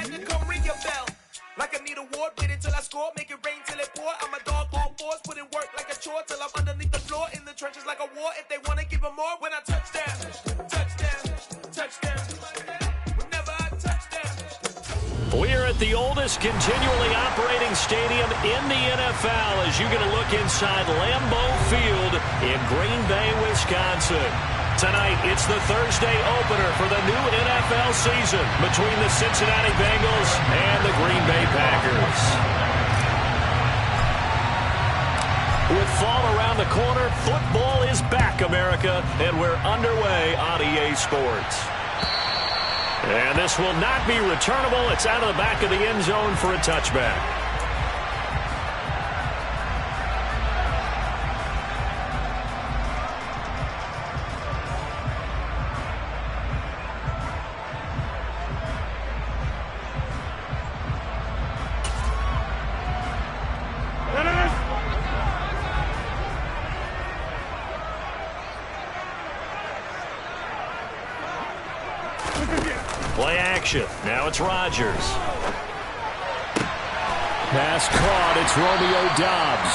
Come ring your bell. Like I need a ward, wait until I score, make it rain till it pour. I'm a dog on fours, put in work like a chore till I'm underneath the floor, in the trenches like a war. If they wanna give them more, when I touch them, whenever I touch them. We're at the oldest continually operating stadium in the NFL as you get a look inside Lambeau Field in Green Bay, Wisconsin. Tonight, it's the Thursday opener for the new NFL season between the Cincinnati Bengals and the Green Bay Packers. With fall around the corner, football is back, America, and we're underway on EA Sports. And this will not be returnable. It's out of the back of the end zone for a touchback. Play action. Now it's Rodgers. Pass caught. It's Romeo Doubs.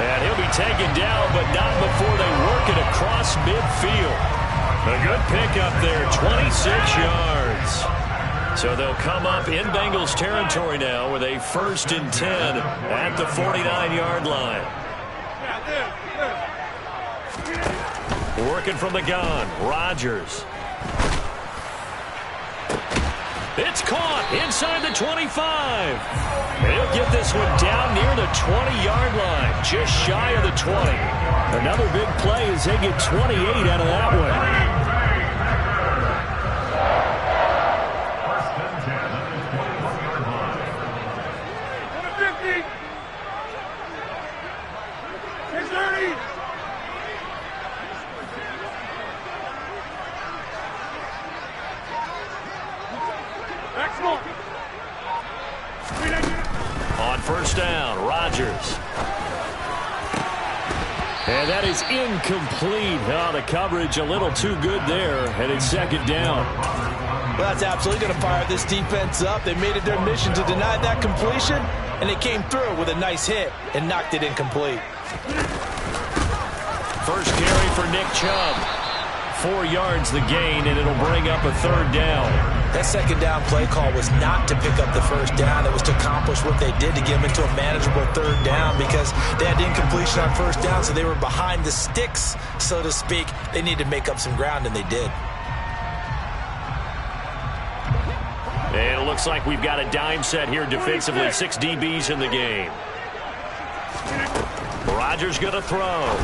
And he'll be taken down, but not before they work it across midfield. A good pickup there, 26 yards. So they'll come up in Bengals territory now with a 1st and 10 at the 49-yard line. Working from the gun, Rodgers. It's caught inside the 25. He'll get this one down near the 20-yard line, just shy of the 20. Another big play as they get 28 out of that one. On 1st down, Rodgers. And that is incomplete. Oh, the coverage a little too good there, and it's 2nd down. Well, that's absolutely going to fire this defense up. They made it their mission to deny that completion, and they came through with a nice hit and knocked it incomplete. First carry for Nick Chubb. 4 yards the gain, and it'll bring up a 3rd down. That 2nd down play call was not to pick up the 1st down. It was to accomplish what they did to get them into a manageable 3rd down because they had incompletion on 1st down, so they were behind the sticks, so to speak. They needed to make up some ground, and they did. And it looks like we've got a dime set here defensively. 6 DBs in the game. Rodgers going to throw.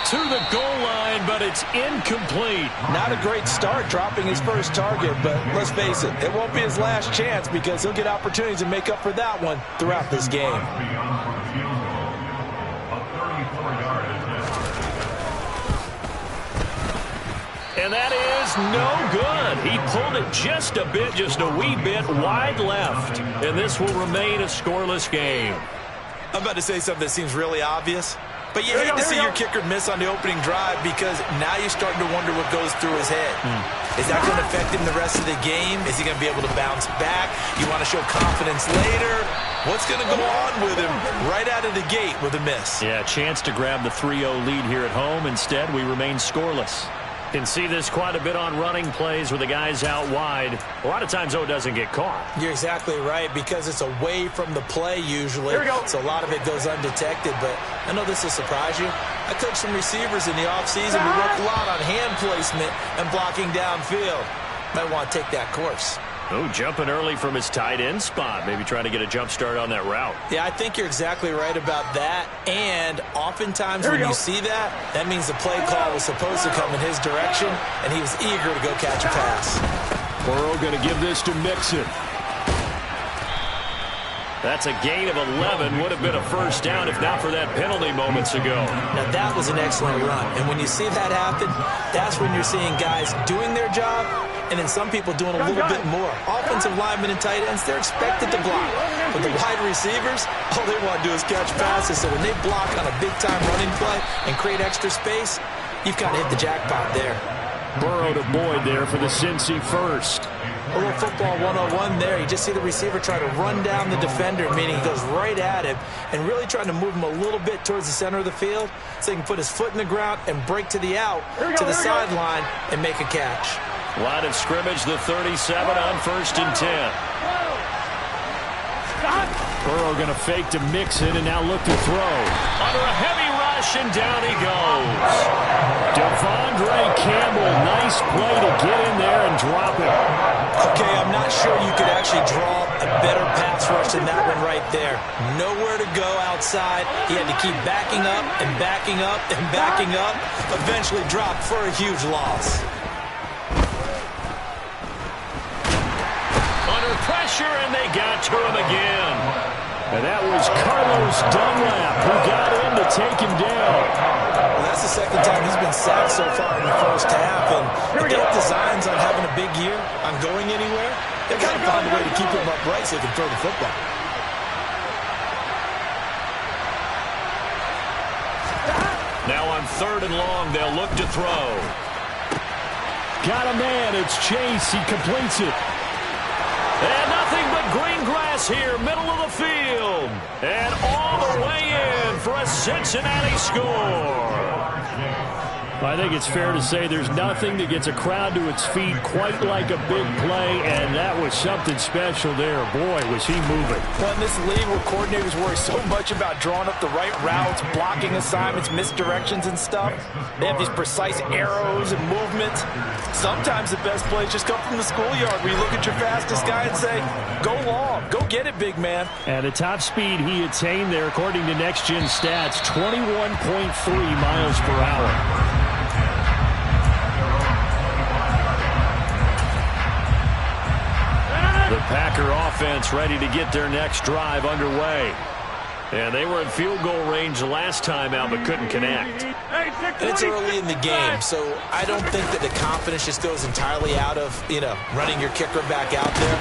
To the goal line, but it's incomplete. Not a great start dropping his first target, but let's face it, it won't be his last chance because he'll get opportunities to make up for that one throughout this game. And that is no good. He pulled it just a bit, just a wee bit wide left. And this will remain a scoreless game. I'm about to say something that seems really obvious. But you hate to see your kicker miss on the opening drive because now you're starting to wonder what goes through his head. Is that going to affect him the rest of the game? Is he going to be able to bounce back? You want to show confidence later? What's going to go on with him right out of the gate with a miss? Yeah, chance to grab the 3-0 lead here at home. Instead, we remain scoreless. Can see this quite a bit on running plays with the guys out wide. A lot of times, though, it doesn't get caught. You're exactly right because it's away from the play usually. Here we go. So a lot of it goes undetected, but I know this will surprise you. I coached some receivers in the offseason. We worked a lot on hand placement and blocking downfield. Might want to take that course. Oh, jumping early from his tight end spot. Maybe trying to get a jump start on that route. Yeah, I think you're exactly right about that. And oftentimes when you see that, that means the play call was supposed to come in his direction, and he was eager to go catch a pass. Burrow going to give this to Mixon. That's a gain of 11. Would have been a 1st down if not for that penalty moments ago. Now, that was an excellent run. And when you see that happen, that's when you're seeing guys doing their job and then some people doing a little bit more. Offensive linemen and tight ends, they're expected to block. But the wide receivers, all they want to do is catch passes. So when they block on a big-time running play and create extra space, you've got to hit the jackpot there. Burrow to Boyd there for the Cincy 1st. A little football 101 there. You just see the receiver try to run down the defender, meaning he goes right at him and really trying to move him a little bit towards the center of the field so he can put his foot in the ground and break to the out, to the sideline, and make a catch. Line of scrimmage, the 37 on 1st and 10. Burrow going to fake to Mixon and now look to throw. Under a heavy rush, and down he goes. Devondre Campbell, nice play to get in there and drop it. Okay, I'm not sure you could actually draw a better pass rush than that one right there. Nowhere to go outside. He had to keep backing up and backing up and backing up. Eventually dropped for a huge loss. Under pressure, and they got to him again. And that was Carlos Dunlap who got in to take him down. Well, that's the second time he's been sacked so far in the first half. And if they have designs on having a big year, on going anywhere, they've got to find a way to keep him upright so they can throw the football. Now on 3rd and long, they'll look to throw. Got a man. It's Chase. He completes it. And nothing but green grass here, middle of the field. And all the way in for a Cincinnati score. I think it's fair to say there's nothing that gets a crowd to its feet quite like a big play, and that was something special there. Boy, was he moving. Well, in this league where coordinators worry so much about drawing up the right routes, blocking assignments, misdirections and stuff, they have these precise arrows and movements. Sometimes the best plays just come from the schoolyard where you look at your fastest guy and say, go long, go get it, big man. And the top speed he attained there, according to Next Gen Stats, 21.3 miles per hour. The Packer offense ready to get their next drive underway. And they were in field goal range the last time out but couldn't connect. And it's early in the game, so I don't think that the confidence just goes entirely out of, running your kicker back out there.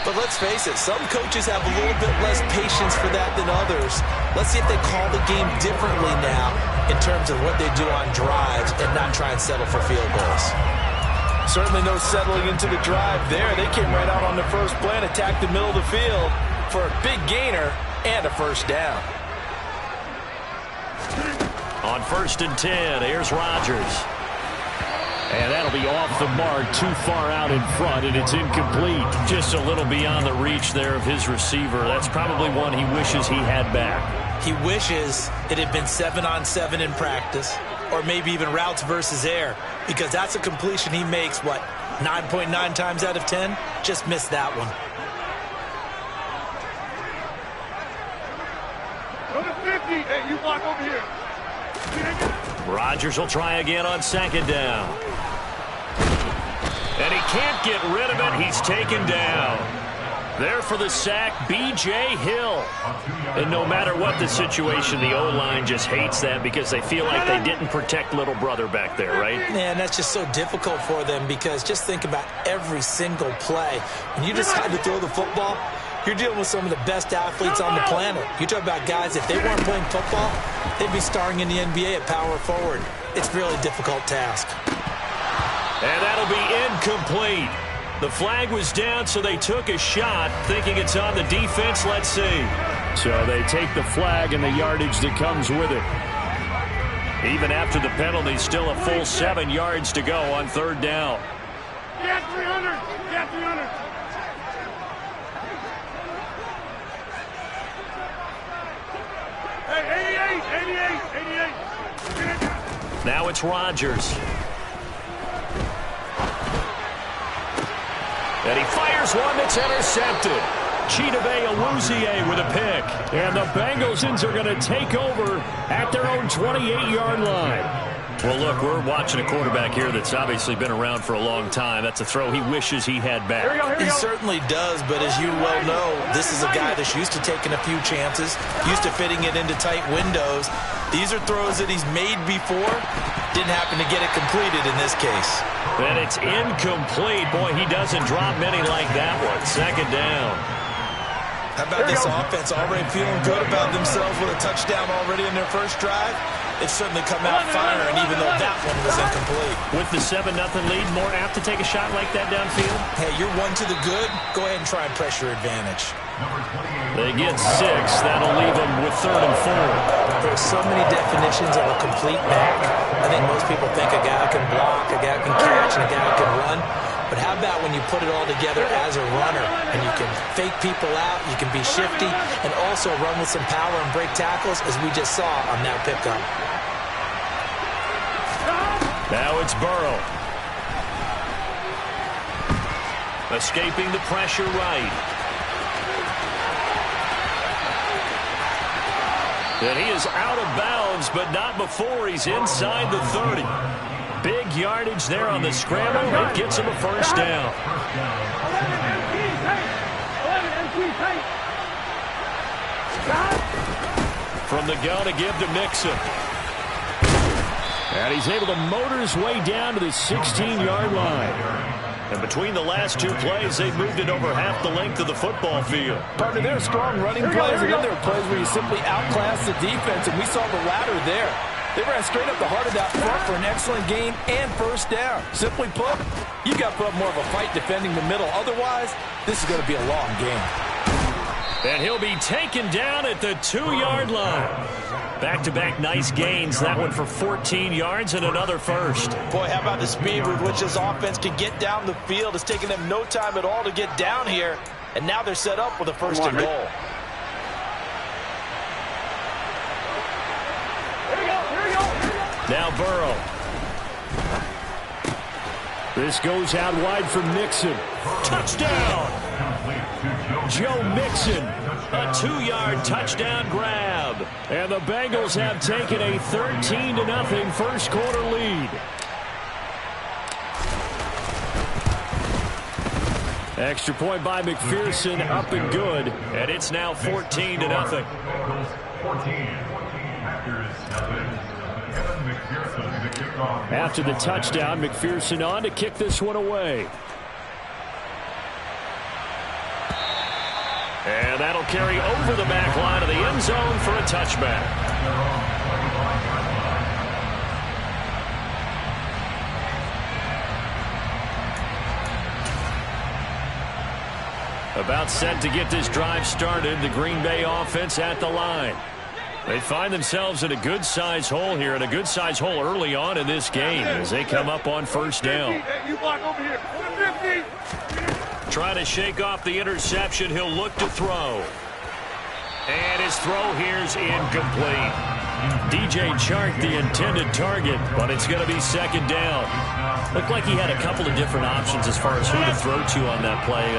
But let's face it, some coaches have a little bit less patience for that than others. Let's see if they call the game differently now in terms of what they do on drives and not try and settle for field goals. Certainly no settling into the drive there. They came right out on the first play and attacked the middle of the field for a big gainer and a first down. On 1st and 10, here's Rodgers. And that'll be off the mark, too far out in front, and it's incomplete. Just a little beyond the reach there of his receiver. That's probably one he wishes he had back. He wishes it had been 7-on-7 in practice, or maybe even routes versus air, because that's a completion he makes, 9.9 times out of 10? Just missed that one. Go to 50. Hey, you block over here. Rodgers will try again on 2nd down. And he can't get rid of it. He's taken down. There for the sack, B.J. Hill. And no matter what the situation, the O-line just hates that because they feel like they didn't protect little brother back there, right? Man, that's just so difficult for them because just think about every single play. When you decide to throw the football, you're dealing with some of the best athletes on the planet. You talk about guys, if they weren't playing football, they'd be starring in the NBA at power forward. It's a really difficult task. And that'll be incomplete. The flag was down, so they took a shot, thinking it's on the defense. Let's see. So they take the flag and the yardage that comes with it. Even after the penalty, still a full 7 yards to go on 3rd down. Get 300. Get 300. Hey, 88. Now it's Rodgers. And he fires one that's intercepted. Chidobe Awuzie with a pick. And the Bengals are going to take over at their own 28-yard line. Well, look, we're watching a quarterback here that's obviously been around for a long time. That's a throw he wishes he had back. He certainly does, but as you well know, this is a guy that's used to taking a few chances, used to fitting it into tight windows. These are throws that he's made before. Didn't happen to get it completed in this case. And it's incomplete. Boy, he doesn't drop many like that one. 2nd down. How about this offense already feeling good about themselves with a touchdown already in their first drive? They've certainly come out firing, even though that one was incomplete. With the 7-0 lead, more apt to take a shot like that downfield? Hey, you're one to the good. Go ahead and try and press your advantage. They get 6. That'll leave them with 3rd and 4. There's so many definitions of a complete back. I think most people think a guy can block, a guy can catch, and a guy can run. But how about when you put it all together as a runner and you can fake people out, you can be shifty, and also run with some power and break tackles, as we just saw on that pickup. Now it's Burrow. Escaping the pressure right. And he is out of bounds, but not before he's inside the 30. Big yardage there on the scramble. It gets him a first down. From the gun to give to Mixon. And he's able to motor his way down to the 16-yard line. And between the last 2 plays, they've moved it over half the length of the football field. Partner, there are strong running plays, and then there are plays where you simply outclass the defense, and we saw the latter there. They ran straight up the heart of that front for an excellent gain and first down. Simply put, you got to put up more of a fight defending the middle. Otherwise, this is going to be a long game. And he'll be taken down at the 2-yard line. Back-to-back nice gains. That one for 14 yards and another first. Boy, how about the speed with which this offense can get down the field? It's taken them no time at all to get down here. And now they're set up with a first and goal. Now Burrow. This goes out wide for Mixon. Touchdown! Joe Mixon, a 2-yard touchdown grab. And the Bengals have taken a 13-0 first quarter lead. Extra point by McPherson, up and good. And it's now 14-0. After the touchdown, McPherson on to kick this one away. And that'll carry over the back line of the end zone for a touchback. About set to get this drive started, the Green Bay offense at the line. They find themselves in a good-sized hole here, and a good-sized hole early on in this game as they come up on first down. You block over here. 50. Trying to shake off the interception. He'll look to throw. And his throw here's incomplete. DJ Chark, the intended target, but it's going to be second down. Looked like he had a couple of different options as far as who to throw to on that play.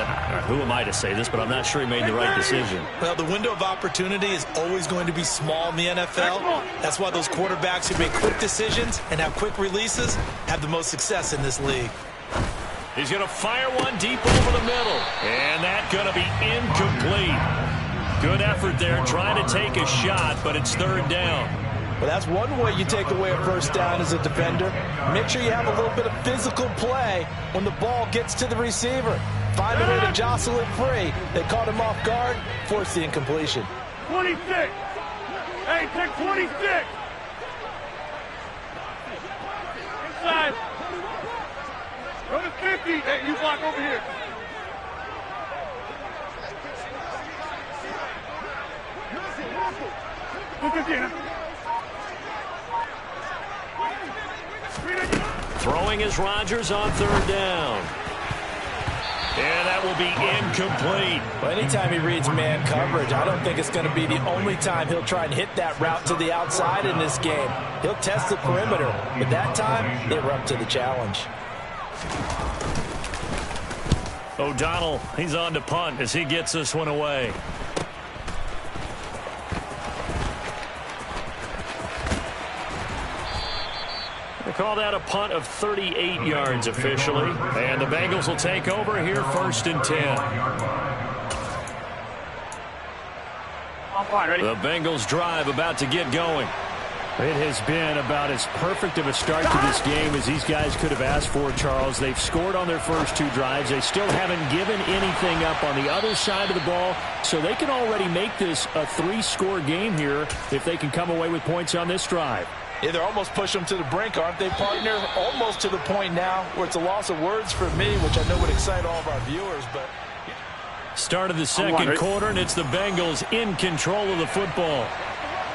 Who am I to say this, but I'm not sure he made the right decision. Well, the window of opportunity is always going to be small in the NFL. That's why those quarterbacks who make quick decisions and have quick releases have the most success in this league. He's going to fire one deep over the middle. And that's going to be incomplete. Good effort there trying to take a shot, but it's third down. Well, that's one way you take away a first down as a defender. Make sure you have a little bit of physical play when the ball gets to the receiver. Find a way to jostle it free. They caught him off guard, forced the incompletion. 26. Hey, take 26. Inside. Go to 50. Hey, you block over here. Look again. Throwing is Rodgers on third down. And that will be incomplete. Well, anytime he reads man coverage, I don't think it's going to be the only time he'll try and hit that route to the outside in this game. He'll test the perimeter, but that time they were up to the challenge. O'Donnell, he's on to punt as he gets this one away. They call that a punt of 38 yards officially. And the Bengals will take over here first and 10. I'm fine, ready? The Bengals drive about to get going. It has been about as perfect of a start to this game as these guys could have asked for, Charles. They've scored on their first 2 drives. They still haven't given anything up on the other side of the ball, so they can already make this a 3-score game here if they can come away with points on this drive. Yeah, they're almost pushing them to the brink, aren't they, partner? Almost to the point now where it's a loss of words for me, which I know would excite all of our viewers, but... Start of the second quarter, and it's the Bengals in control of the football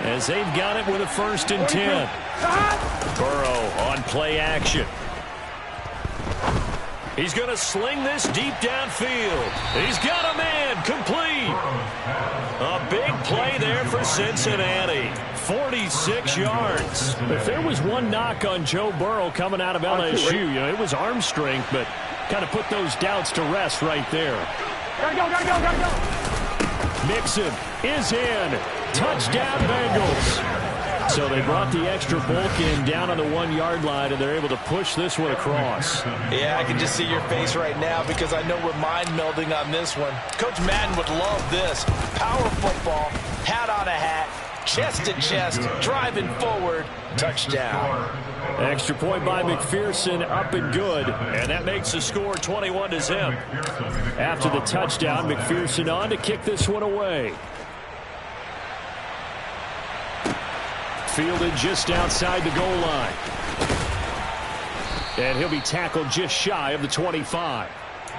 as they've got it with a 1st and 10. Burrow on play action. He's going to sling this deep downfield. He's got a man complete. A big play there for Cincinnati. 46 yards. If there was one knock on Joe Burrow coming out of LSU, it was arm strength, but kind of put those doubts to rest right there. Gotta go. Mixon is in. Touchdown, Bengals. So they brought the extra bulk in down on the 1-yard line, and they're able to push this one across. Yeah, I can just see your face right now because I know we're mind melding on this one. Coach Madden would love this. Power football, hat on a hat, chest to chest, driving forward, touchdown. Extra point by McPherson, up and good. And that makes the score 21-0. After the touchdown, McPherson on to kick this one away. Fielded just outside the goal line. And he'll be tackled just shy of the 25. The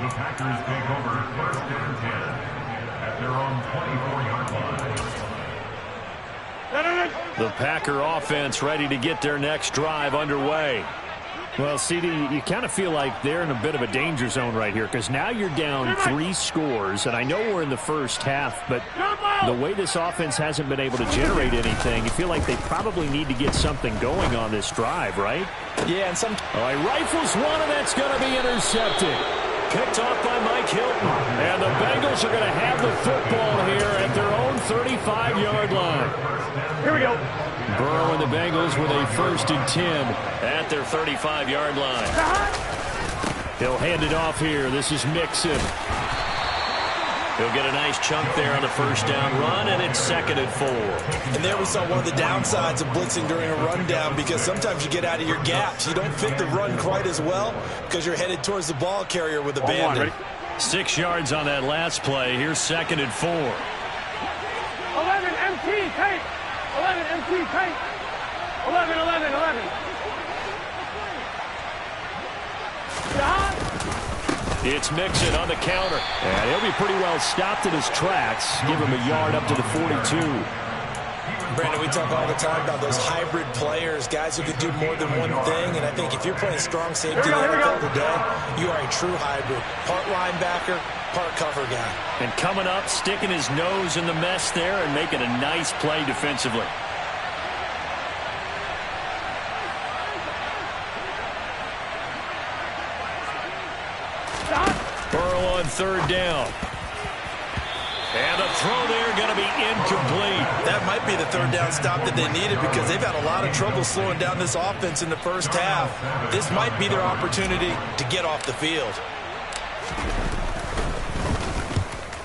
Packers take over 1st and 10 at their own 24-yard line. The Packer offense ready to get their next drive underway. Well, CD, you kind of feel like they're in a bit of a danger zone right here because now you're down 3 scores, and I know we're in the first half, but the way this offense hasn't been able to generate anything, you feel like they probably need to get something going on this drive, right? Yeah, and some... All right, rifles one, and that's going to be intercepted. Picked off by Mike Hilton, and the Bengals are going to have the football here at their own 35-yard line. Here we go. Burrow and the Bengals with a 1st and 10 at their 35-yard line. He'll hand it off here. This is Mixon. He'll get a nice chunk there on the 1st down run, and it's 2nd and 4. And there we saw one of the downsides of blitzing during a rundown because sometimes you get out of your gaps. You don't fit the run quite as well because you're headed towards the ball carrier with abandon. 6 yards on that last play. Here's 2nd and 4. 11 MT, take. 11 MT, take. 11. It's Mixon on the counter. And he'll be pretty well stopped in his tracks. Give him a yard up to the 42. Brandon, we talk all the time about those hybrid players, guys who could do more than one thing. And I think if you're playing strong safety in the NFL today, you are a true hybrid. Part linebacker, part cover guy. And coming up, sticking his nose in the mess there and making a nice play defensively. Burrow on 3rd down. And the throw there going to be incomplete. That might be the 3rd down stop that they needed because they've had a lot of trouble slowing down this offense in the first half. This might be their opportunity to get off the field.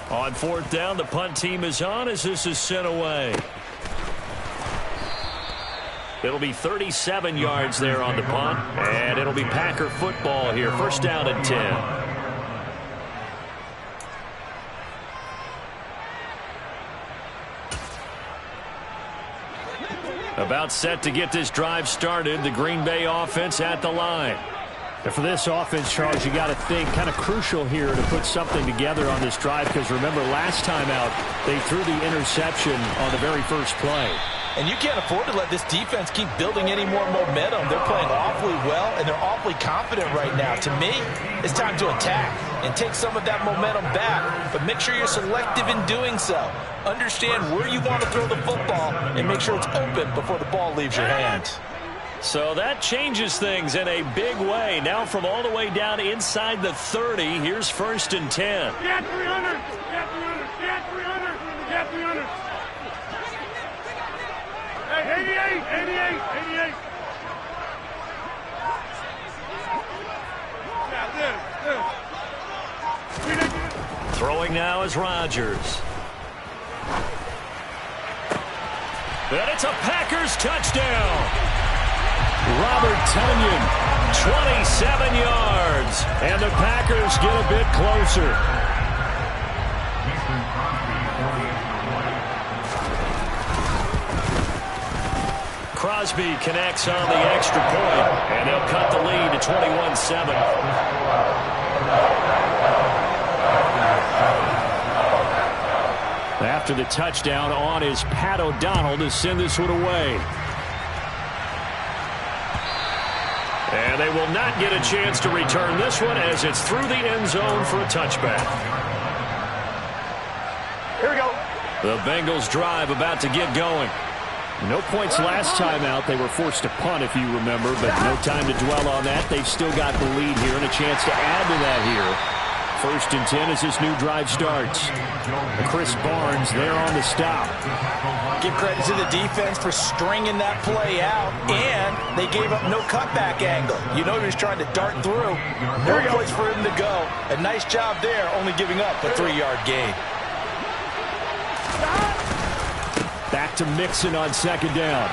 On 4th down, the punt team is on as this is sent away. It'll be 37 yards there on the punt, and it'll be Packer football here. 1st down and 10. About set to get this drive started. The Green Bay offense at the line. And for this offense, Charles, you got to think kind of crucial here to put something together on this drive because remember last time out they threw the interception on the very first play. And you can't afford to let this defense keep building any more momentum. They're playing awfully well, and they're awfully confident right now. To me, it's time to attack and take some of that momentum back, but make sure you're selective in doing so. Understand where you want to throw the football and make sure it's open before the ball leaves your hands. So that changes things in a big way. Now from all the way down inside the 30, here's 1st and 10. Get 300. Get 300. Get 300. Get 300. Hey, 88. Throwing now is Rodgers. And it's a Packers touchdown. Robert Tonyan, 27 yards. And the Packers get a bit closer. Crosby connects on the extra point, and they'll cut the lead to 21-7. After the touchdown, on is Pat O'Donnell to send this one away. And they will not get a chance to return this one as it's through the end zone for a touchback. Here we go. The Bengals drive about to get going. No points last time out. They were forced to punt, if you remember, but no time to dwell on that. They've still got the lead here and a chance to add to that here. 1st and 10 as this new drive starts. Chris Barnes there on the stop. Give credit to the defense for stringing that play out, and they gave up no cutback angle. You know he was trying to dart through. No place for him to go. A nice job there, only giving up a 3-yard gain. Back to Mixon on 2nd down.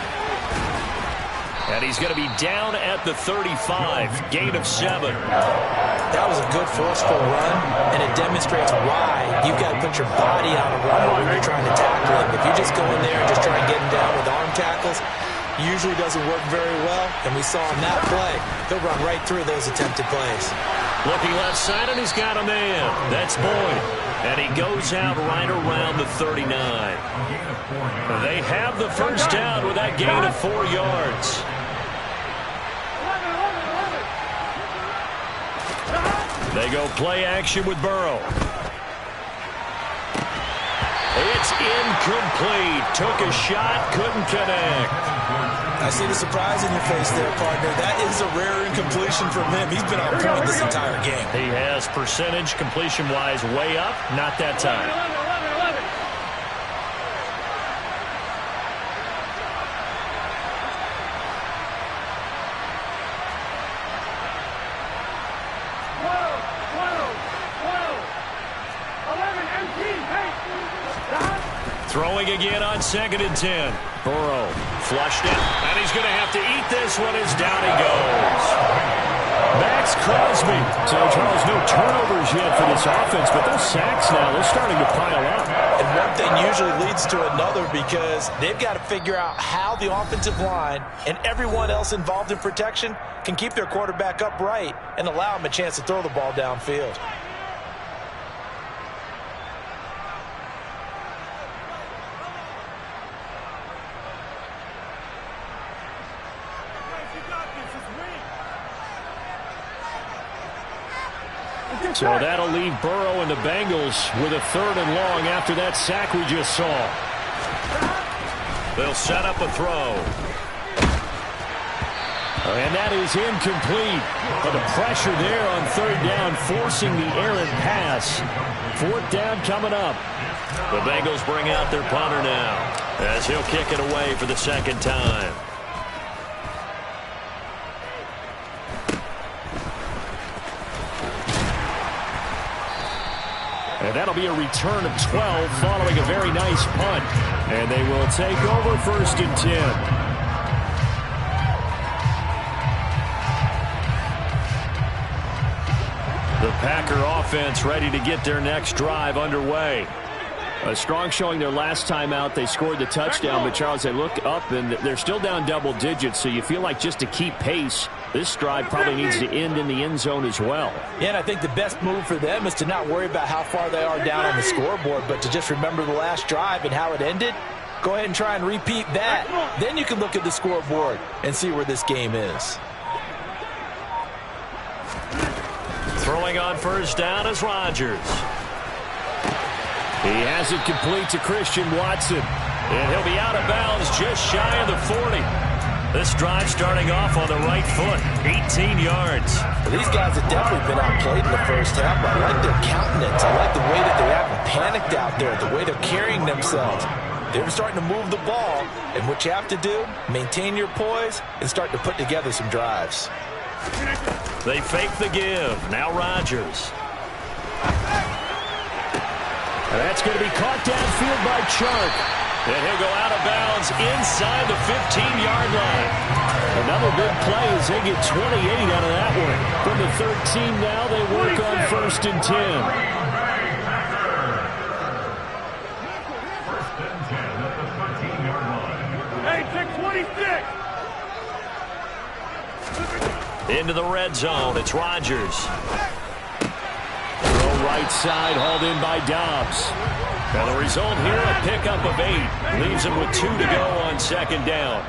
And he's going to be down at the 35. Gain of 7. That was a good forceful run, and it demonstrates why you've got to put your body on a runner when you're trying to tackle him. If you just go in there and just try and get him down with arm tackles, usually doesn't work very well, and we saw in that play, he'll run right through those attempted plays. Looking left side, and he's got a man. That's Boyd. And he goes out right around the 39. They have the first down with that gain of 4 yards. They go play action with Burrow. It's incomplete. Took a shot, couldn't connect. I see the surprise in your face there, partner. That is a rare incompletion from him. He's been on point this entire game. He has percentage completion-wise way up. Not that time. Throwing again on 2nd and 10. Burrow flushed it, and he's going to have to eat this one as down he goes. Max Crosby. So, Charles, no turnovers yet for this offense, but those sacks now, they're starting to pile up. And one thing usually leads to another because they've got to figure out how the offensive line and everyone else involved in protection can keep their quarterback upright and allow him a chance to throw the ball downfield. So that'll leave Burrow and the Bengals with a 3rd and long after that sack we just saw. They'll set up a throw. And that is incomplete. But the pressure there on 3rd down, forcing the errant pass. 4th down coming up. The Bengals bring out their punter now as he'll kick it away for the 2nd time. And that'll be a return of 12 following a very nice punt. And they will take over 1st and 10. The Packer offense ready to get their next drive underway. A strong showing their last time out. They scored the touchdown, but Charles, they look up and they're still down double digits, so you feel like just to keep pace, this drive probably needs to end in the end zone as well. Yeah, and I think the best move for them is to not worry about how far they are down on the scoreboard, but to just remember the last drive and how it ended. Go ahead and try and repeat that. Then you can look at the scoreboard and see where this game is. Throwing on 1st down is Rodgers. He has it complete to Christian Watson. And he'll be out of bounds just shy of the 40. This drive starting off on the right foot. 18 yards. Well, these guys have definitely been outplayed in the first half. I like their countenance. I like the way that they haven't panicked out there, the way they're carrying themselves. They're starting to move the ball. And what you have to do, maintain your poise and start to put together some drives. They fake the give. Now Rodgers. And that's going to be caught downfield by Chark. And he'll go out of bounds inside the 15-yard line. Another big play as they get 28 out of that one. From the 13 now, they work on 1st and 10. Hey, take 26. Into the red zone, it's Rodgers. Throw right side, hauled in by Dobbs. And the result here, a pickup of 8. Leaves him with 2 to go on 2nd down.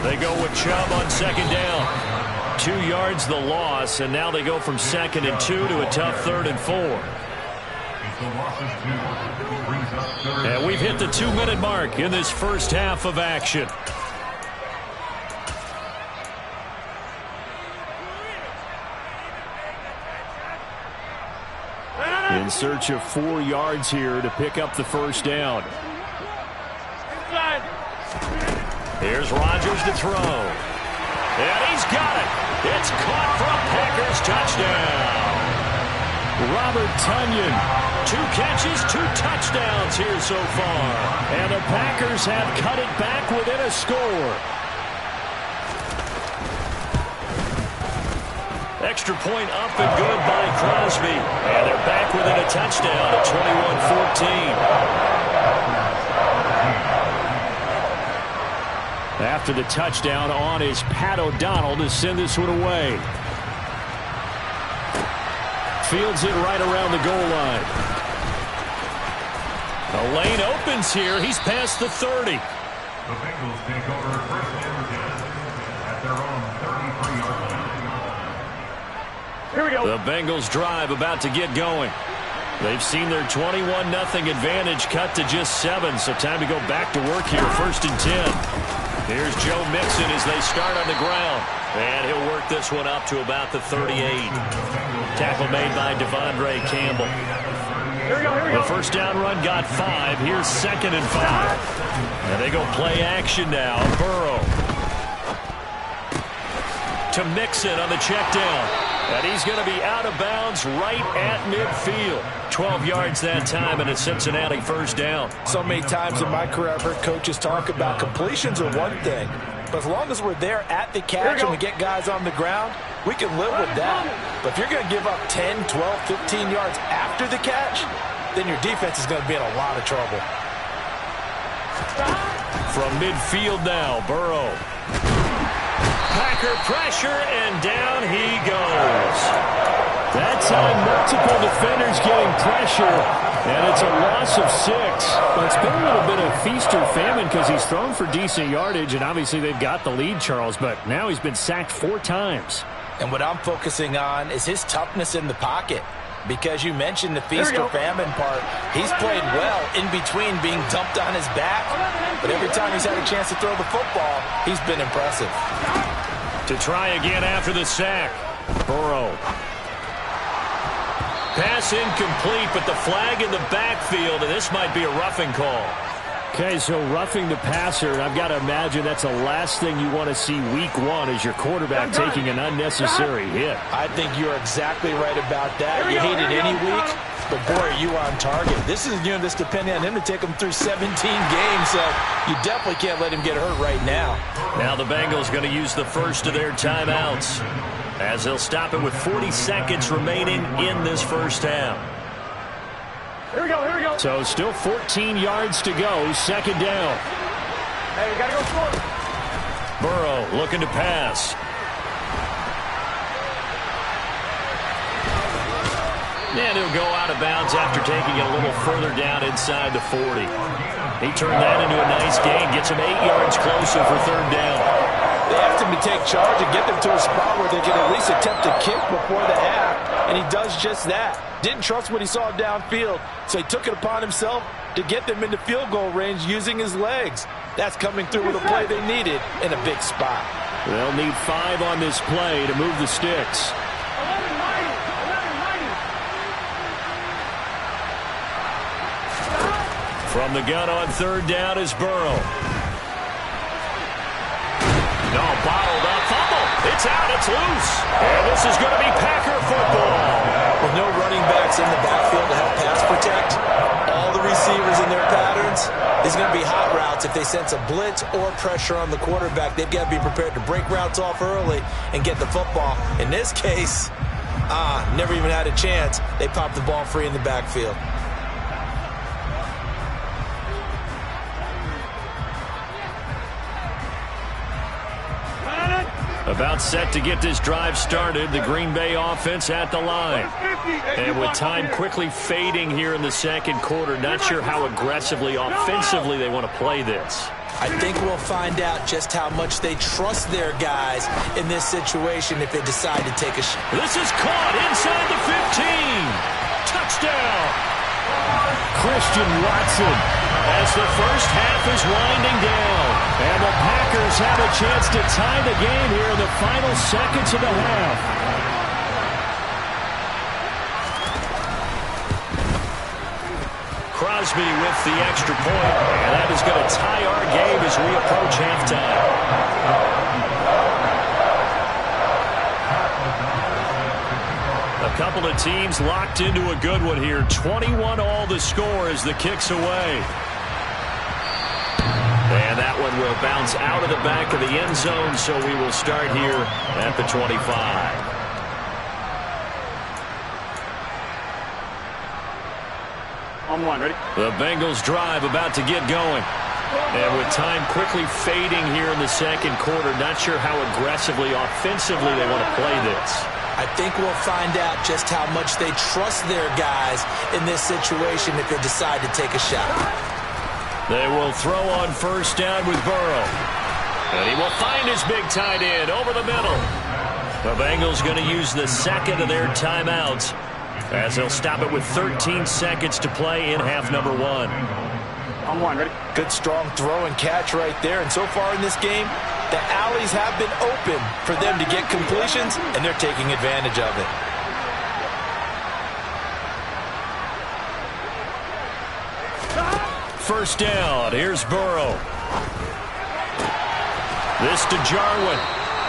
They go with Chubb on 2nd down. 2 yards the loss, and now they go from 2nd and 2 to a tough 3rd and 4. And we've hit the 2-minute mark in this first half of action. In search of 4 yards here to pick up the 1st down. Here's Rodgers to throw. And he's got it. It's caught for a Packers touchdown. Robert Tonyan. 2 catches, 2 touchdowns here so far. And the Packers have cut it back within a score. Extra point up and good by Crosby. And they're back within a touchdown at 21-14. After the touchdown, on is Pat O'Donnell to send this one away. Fields it right around the goal line. The lane opens here. He's past the 30. The Bengals take over 1st and 10 at their own 33-yard line. Here we go. The Bengals drive about to get going. They've seen their 21-0 advantage cut to just 7, so time to go back to work here, 1st and 10. Here's Joe Mixon as they start on the ground. And he'll work this one up to about the 38. Tackle made by Devondre Campbell. Here we go. The 1st down run got 5. Here's 2nd and 5. And they go play action now. Burrow. To Mixon on the check down. And he's going to be out of bounds right at midfield. 12 yards that time, and it's Cincinnati 1st down. So many times in my career I've heard coaches talk about completions are one thing. But as long as we're there at the catch and we get guys on the ground, we can live with that. But if you're going to give up 10, 12, 15 yards after the catch, then your defense is going to be in a lot of trouble. From midfield now, Burrow. Packer pressure, and down he goes. That time, multiple defenders getting pressure, and it's a loss of 6. Well, it's been a little bit of feast or famine because he's thrown for decent yardage, and obviously they've got the lead, Charles, but now he's been sacked 4 times. And what I'm focusing on is his toughness in the pocket. Because you mentioned the feast or famine part. He's played well in between being dumped on his back. But every time he's had a chance to throw the football, he's been impressive. To try again after the sack. Burrow. Pass incomplete, but the flag in the backfield, and this might be a roughing call. Okay, so roughing the passer, and I've got to imagine that's the last thing you want to see week 1 is your quarterback taking an unnecessary hit. I think you're exactly right about that. You hate it any week, but boy, are you on target. This is a unit that's depending on him to take him through 17 games, so you definitely can't let him get hurt right now. Now the Bengals going to use the first of their timeouts as they'll stop it with 40 seconds remaining in this first half. Here we go. So still 14 yards to go, 2nd down. Hey, we got to go short. Burrow looking to pass. And he'll go out of bounds after taking it a little further down inside the 40. He turned that into a nice gain, gets him 8 yards closer for 3rd down. They asked him to take charge and get them to a spot where they can at least attempt to kick before the half, and he does just that. Didn't trust what he saw downfield, so he took it upon himself to get them into field goal range using his legs. That's coming through with a play they needed in a big spot. They'll need 5 on this play to move the sticks. From the gun on 3rd down is Burrow. No, bottled up, fumble. It's out, it's loose. And this is going to be Packer football. With no running backs in the backfield to help pass protect. All the receivers in their patterns, these are going to be hot routes. If they sense a blitz or pressure on the quarterback, they've got to be prepared to break routes off early and get the football. In this case, never even had a chance. They popped the ball free in the backfield. About set to get this drive started, the Green Bay offense at the line. And with time quickly fading here in the second quarter, not sure how aggressively, offensively they want to play this. I think we'll find out just how much they trust their guys in this situation if they decide to take a shot. This is caught inside the 15. Touchdown. Christian Watson. As the first half is winding down. And the Packers have a chance to tie the game here in the final seconds of the half. Crosby with the extra point. And that is going to tie our game as we approach halftime. A couple of teams locked into a good one here. 21 all the score as the kick's away. And that one will bounce out of the back of the end zone, so we will start here at the 25. On one, ready? The Bengals drive about to get going. And with time quickly fading here in the second quarter, not sure how aggressively, offensively they want to play this. I think we'll find out just how much they trust their guys in this situation if they decide to take a shot. They will throw on first down with Burrow. And he will find his big tight end over the middle. The Bengals going to use the second of their timeouts as they'll stop it with 13 seconds to play in half number one. On one, ready? Good strong throw and catch right there. And so far in this game, the alleys have been open for them to get completions, and they're taking advantage of it. First down. Here's Burrow. This to Jarwin.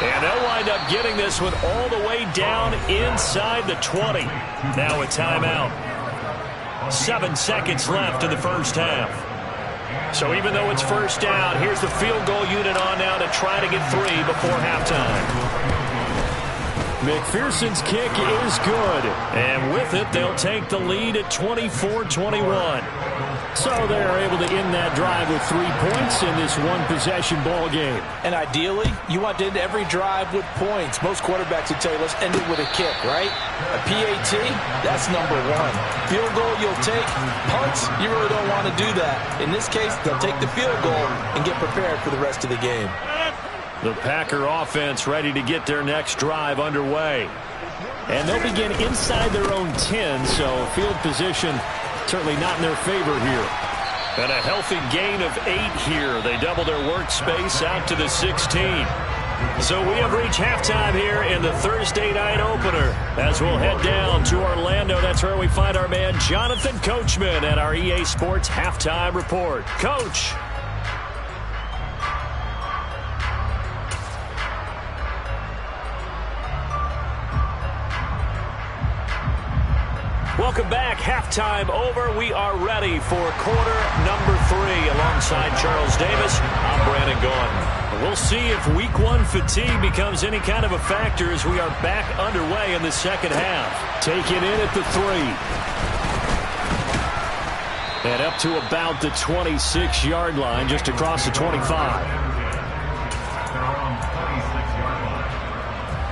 And they'll wind up getting this one all the way down inside the 20. Now a timeout. 7 seconds left in the first half. So even though it's first down, here's the field goal unit on now to try to get 3 before halftime. McPherson's kick is good. And with it, they'll take the lead at 24-21. So they're able to end that drive with 3 points in this one-possession ball game. And ideally, you want to end every drive with points. Most quarterbacks would tell you, let's end it with a kick, right? A PAT, that's number one. Field goal, you'll take. Punts, you really don't want to do that. In this case, they'll take the field goal and get prepared for the rest of the game. The Packer offense ready to get their next drive underway. And they'll begin inside their own 10, so field position certainly not in their favor here. And a healthy gain of 8 here. They double their workspace out to the 16. So we have reached halftime here in the Thursday night opener. As we'll head down to Orlando, that's where we find our man Jonathan Coachman at our EA Sports Halftime Report. Coach. Welcome back. Halftime over. We are ready for quarter number 3. Alongside Charles Davis, I'm Brandon Gaughan. We'll see if week 1 fatigue becomes any kind of a factor as we are back underway in the second half. Taken in at the 3. And up to about the 26-yard line, just across the 25.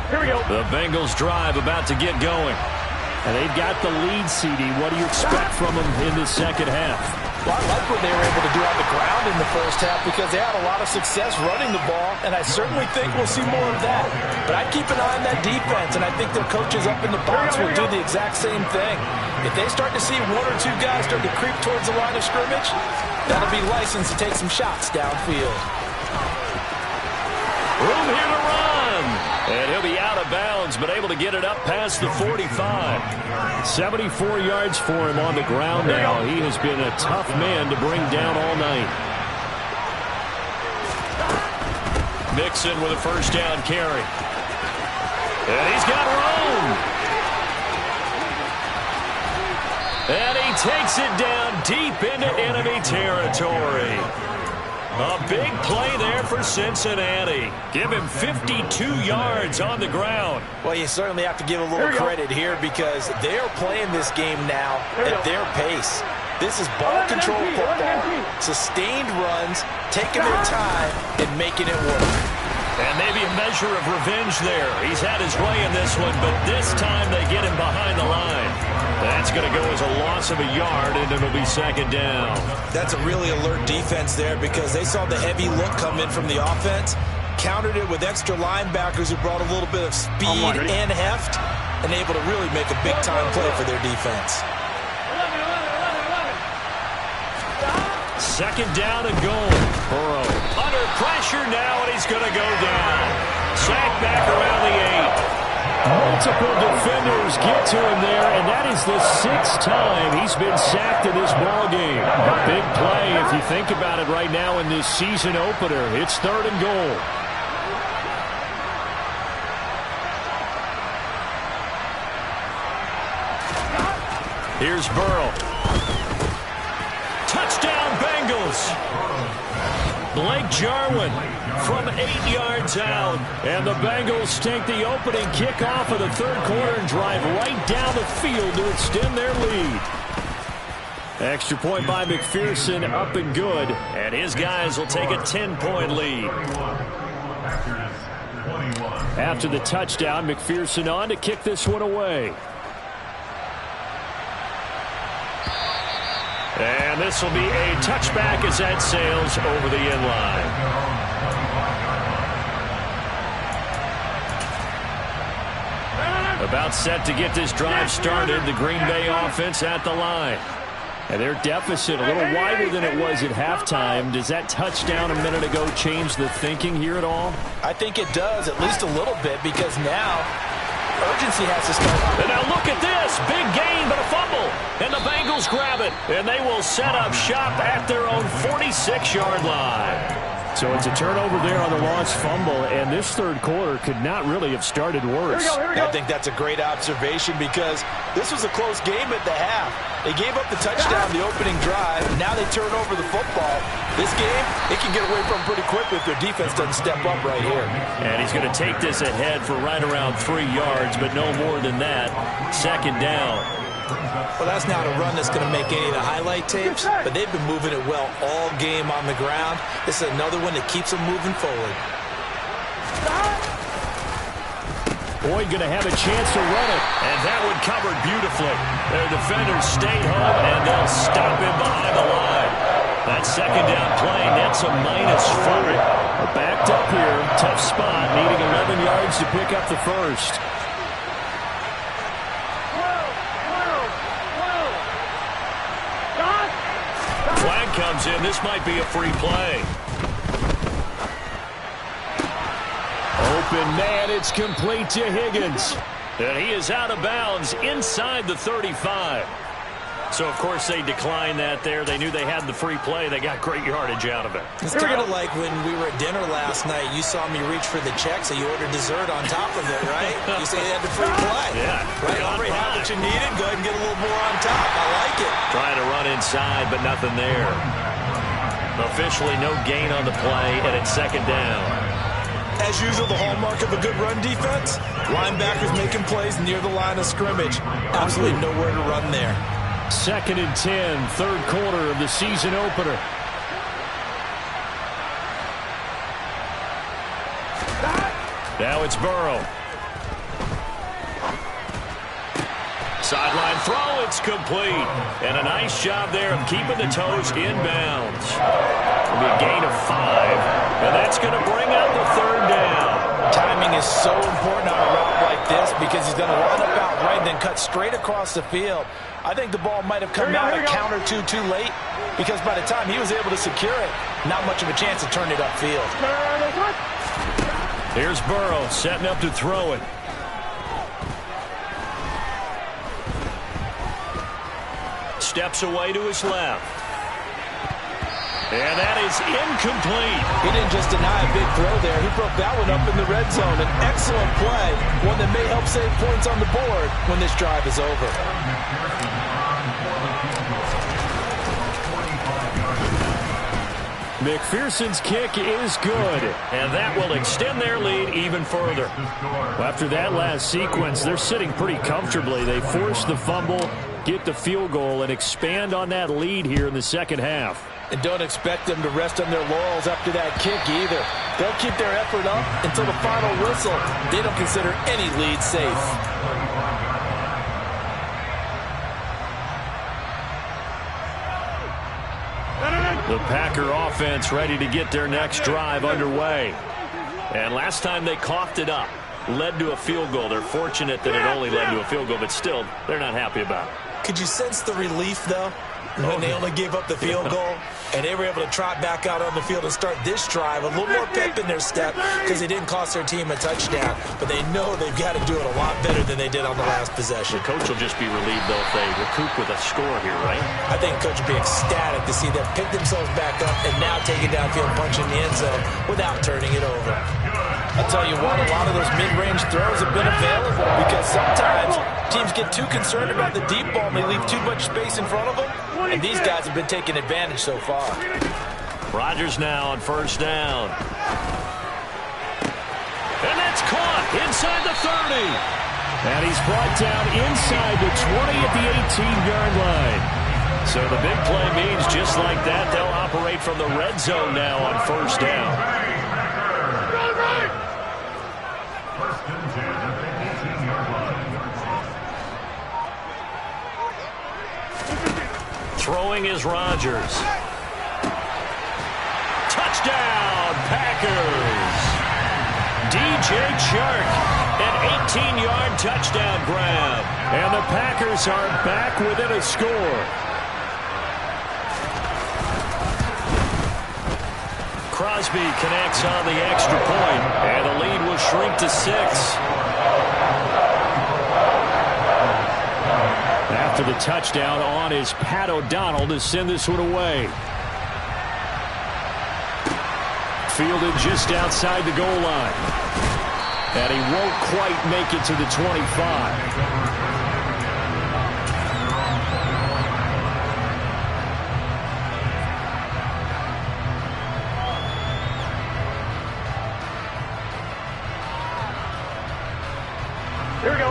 Here we go. The Bengals drive about to get going. And they've got the lead, CD. What do you expect from them in the second half? Well, I like what they were able to do on the ground in the first half because they had a lot of success running the ball, and I certainly think we'll see more of that. But I'd keep an eye on that defense, and I think their coaches up in the box will do the exact same thing. If they start to see 1 or 2 guys start to creep towards the line of scrimmage, that'll be licensed to take some shots downfield. Room here to run. And he'll be out of bounds, but able to get it up past the 45. 74 yards for him on the ground now. He has been a tough man to bring down all night. Mixon with a first down carry. And he's got room. takes it down deep into enemy territory. A big play there for Cincinnati. Give him 52 yards on the ground. Well, you certainly have to give a little credit here because they are playing this game now at their pace. This is ball-control football, sustained runs, taking their time, and making it work. And maybe a measure of revenge there. He's had his way in this one, but this time they get him behind the line. That's going to go as a loss of a yard, and it'll be second down. That's a really alert defense there because they saw the heavy look come in from the offense, countered it with extra linebackers who brought a little bit of speed and heft, and able to really make a big-time play for their defense. Second down and goal. Burrow under pressure now, and he's going to go down. Sacked back around the 8. Multiple defenders get to him there, and that is the 6th time he's been sacked in this ballgame. A big play if you think about it right now in this season opener. It's 3rd and goal. Here's Burrow. Touchdown, Bengals. Blake Jarwin from 8 yards out. And the Bengals take the opening kickoff of the 3rd quarter and drive right down the field to extend their lead. Extra point by McPherson, up and good. And his guys will take a 10-point lead. After the touchdown, McPherson on to kick this one away. And this will be a touchback as that sails over the end line. About set to get this drive started. The Green Bay offense at the line. And their deficit a little wider than it was at halftime. Does that touchdown a minute ago change the thinking here at all? I think it does, at least a little bit, because now urgency has to start. And now look at this. Big gain, but a fumble. And the Bengals grab it. And they will set up shop at their own 46-yard line. So it's a turnover there on the lost fumble, and this 3rd quarter could not really have started worse. Here we go. I think that's a great observation because this was a close game at the half. They gave up the touchdown the opening drive, and now they turn over the football. This game, it can get away from pretty quickly if their defense doesn't step up right here. And he's going to take this ahead for right around 3 yards, but no more than that. Second down. Well, that's not a run that's going to make any of the highlight tapes, but they've been moving it well all game on the ground. This is another one that keeps them moving forward. Boyd going to have a chance to run it. And that one covered beautifully. Their defenders stayed home, and they'll stop him behind the line. That second down play nets a -4. Backed up here. Tough spot, needing 11 yards to pick up the first. Flag comes in. This might be a free play. Open man, it's complete to Higgins. And he is out of bounds inside the 35. So, of course, they declined that there. They knew they had the free play. They got great yardage out of it. It's kind of like when we were at dinner last night. You saw me reach for the check, so you ordered dessert on top of it, right? You say they had the free play. Yeah. Right, already had what you needed. Go ahead and get a little more on top. I like it. Trying to run inside, but nothing there. Officially no gain on the play, and it's second down. As usual, the hallmark of a good run defense, linebackers making plays near the line of scrimmage. Absolutely nowhere to run there. 2nd and 10, 3rd quarter of the season opener. Now it's Burrow. Sideline throw, it's complete. And a nice job there of keeping the toes inbounds. It'll be a gain of 5, and that's going to bring up the 3rd down. Timing is so important on a route like this because he's going to line up out right and then cut straight across the field. I think the ball might have come out a counter too late because by the time he was able to secure it, not much of a chance to turn it upfield. Here's Burrow setting up to throw it. Steps away to his left. And that is incomplete. He didn't just deny a big throw there. He broke that one up in the red zone. An excellent play, one that may help save points on the board when this drive is over. McPherson's kick is good. And that will extend their lead even further. Well, after that last sequence, they're sitting pretty comfortably. They force the fumble, get the field goal, and expand on that lead here in the second half. And don't expect them to rest on their laurels after that kick either. They'll keep their effort up until the final whistle. They don't consider any lead safe. The Packer offense ready to get their next drive underway. And last time they coughed it up, led to a field goal. They're fortunate that it only led to a field goal, but still, they're not happy about it. Could you sense the relief, though, when they only gave up the field goal? And they were able to trot back out on the field and start this drive. A little more pep in their step because they didn't cost their team a touchdown. But they know they've got to do it a lot better than they did on the last possession. The coach will just be relieved, though, if they recoup with a score here, right? I think the coach will be ecstatic to see them pick themselves back up and now take it downfield, punch in the end zone without turning it over. I'll tell you what, a lot of those mid-range throws have been available because sometimes teams get too concerned about the deep ball and they leave too much space in front of them. And these guys have been taking advantage so far. Rodgers now on first down. And that's caught inside the 30. And he's brought down inside the 20 at the 18-yard line. So the big play means just like that, they'll operate from the red zone now on first down. First and 10 at the 18-yard line. Throwing is Rodgers. Touchdown, Packers. DJ Chark, an 18-yard touchdown grab. And the Packers are back within a score. Crosby connects on the extra point, and the lead will shrink to 6. After the touchdown, on is Pat O'Donnell to send this one away. Fielded just outside the goal line. And he won't quite make it to the 25.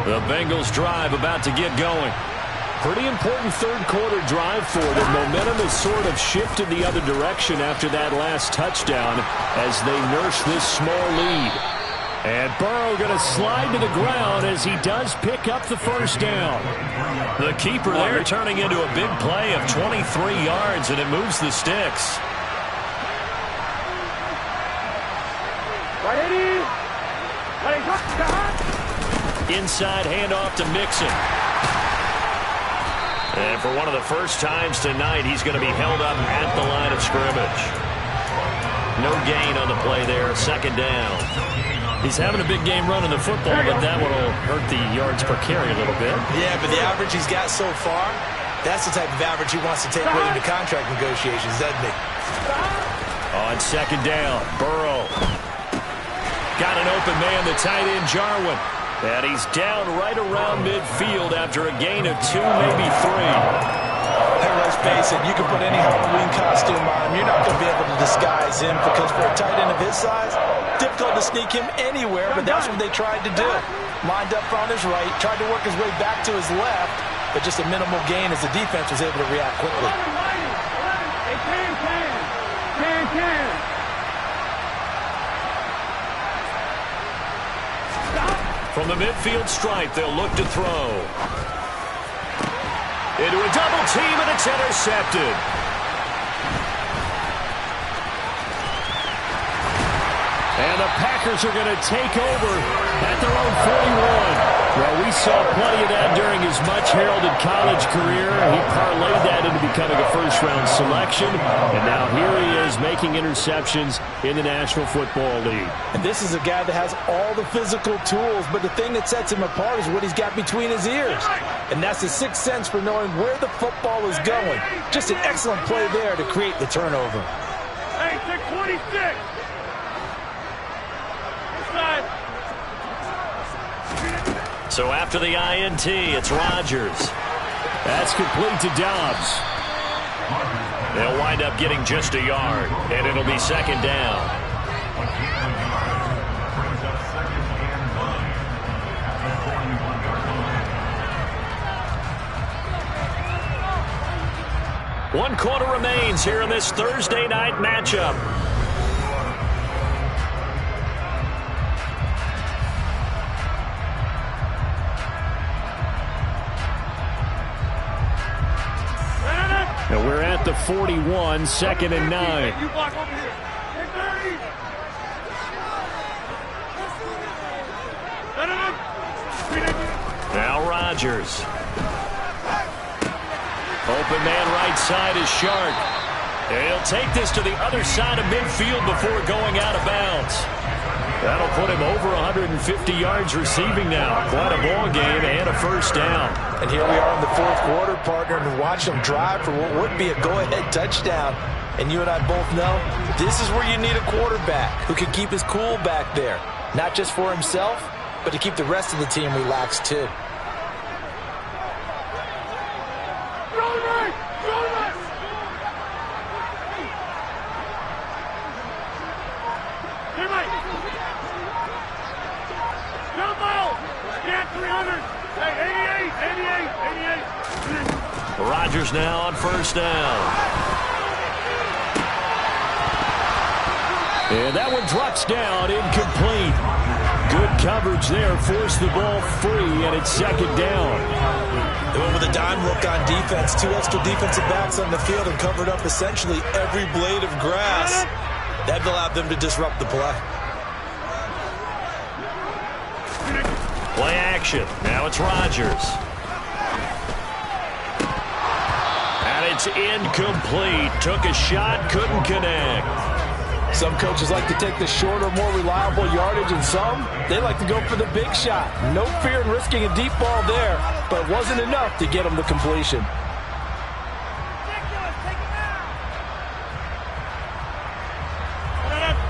The Bengals drive about to get going. Pretty important third-quarter drive for them. Momentum has sort of shifted the other direction after that last touchdown as they nurse this small lead. And Burrow going to slide to the ground as he does pick up the first down. The keeper there turning into a big play of 23 yards, and it moves the sticks. Inside handoff to Mixon. And for one of the first times tonight, he's going to be held up at the line of scrimmage. No gain on the play there, second down. He's having a big game running the football, but that one will hurt the yards per carry a little bit. Yeah, but the average he's got so far, that's the type of average he wants to take with him to contract negotiations, doesn't he? On second down, Burrow. Got an open man, the tight end, Jarwin. And he's down right around midfield after a gain of 2, maybe 3. Hey, let's face it, you can put any Halloween costume on him. You're not going to be able to disguise him because for a tight end of his size, difficult to sneak him anywhere, but that's what they tried to do. Lined up on his right, tried to work his way back to his left, but just a minimal gain as the defense was able to react quickly. From the midfield stripe, they'll look to throw. Into a double team, and it's intercepted. And the Packers are going to take over at their own 41. Well, we saw plenty of that during his much-heralded college career. He parlayed that into becoming a first-round selection. And now here he is making interceptions in the National Football League. And this is a guy that has all the physical tools, but the thing that sets him apart is what he's got between his ears. And that's his sixth sense for knowing where the football is going. Just an excellent play there to create the turnover. Hey, 626. So after the INT, it's Rodgers. That's complete to Dobbs. They'll wind up getting just a yard, and it'll be second down. A gain of yards brings up 2nd and 9 at the 41-yard line. 1 quarter remains here in this Thursday night matchup. And we're at the 41, 2nd and 9. You block over here. Now Rodgers. Open man right side is Shark. And he'll take this to the other side of midfield before going out of bounds. That'll put him over 150 yards receiving now. Quite a ball game and a first down. And here we are in the 4th quarter, partner, and watch them drive for what would be a go-ahead touchdown. And you and I both know this is where you need a quarterback who can keep his cool back there. Not just for himself, but to keep the rest of the team relaxed too. Rodgers now on first down. And that one drops down, incomplete. Good coverage there, forced the ball free, and it's second down. They went with a dime look on defense. 2 extra defensive backs on the field and covered up essentially every blade of grass. That allowed them to disrupt the play. Play action. Now it's Rodgers. And it's incomplete. Took a shot, couldn't connect. Some coaches like to take the shorter, more reliable yardage, and some, they like to go for the big shot. No fear in risking a deep ball there, but it wasn't enough to get them the completion.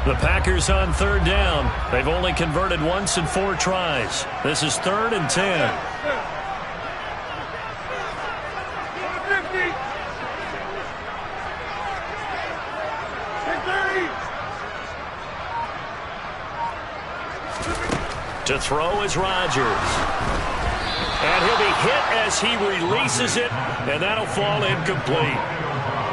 The Packers on third down. They've only converted once in 4 tries. This is 3rd and 10. To throw is Rodgers. And he'll be hit as he releases it, and that'll fall incomplete.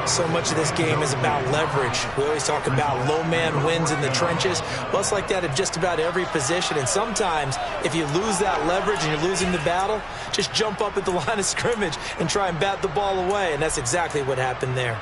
So much of this game is about leverage. We always talk about low man wins in the trenches. Well, it's like that at just about every position. And sometimes, if you lose that leverage and you're losing the battle, just jump up at the line of scrimmage and try and bat the ball away. And that's exactly what happened there.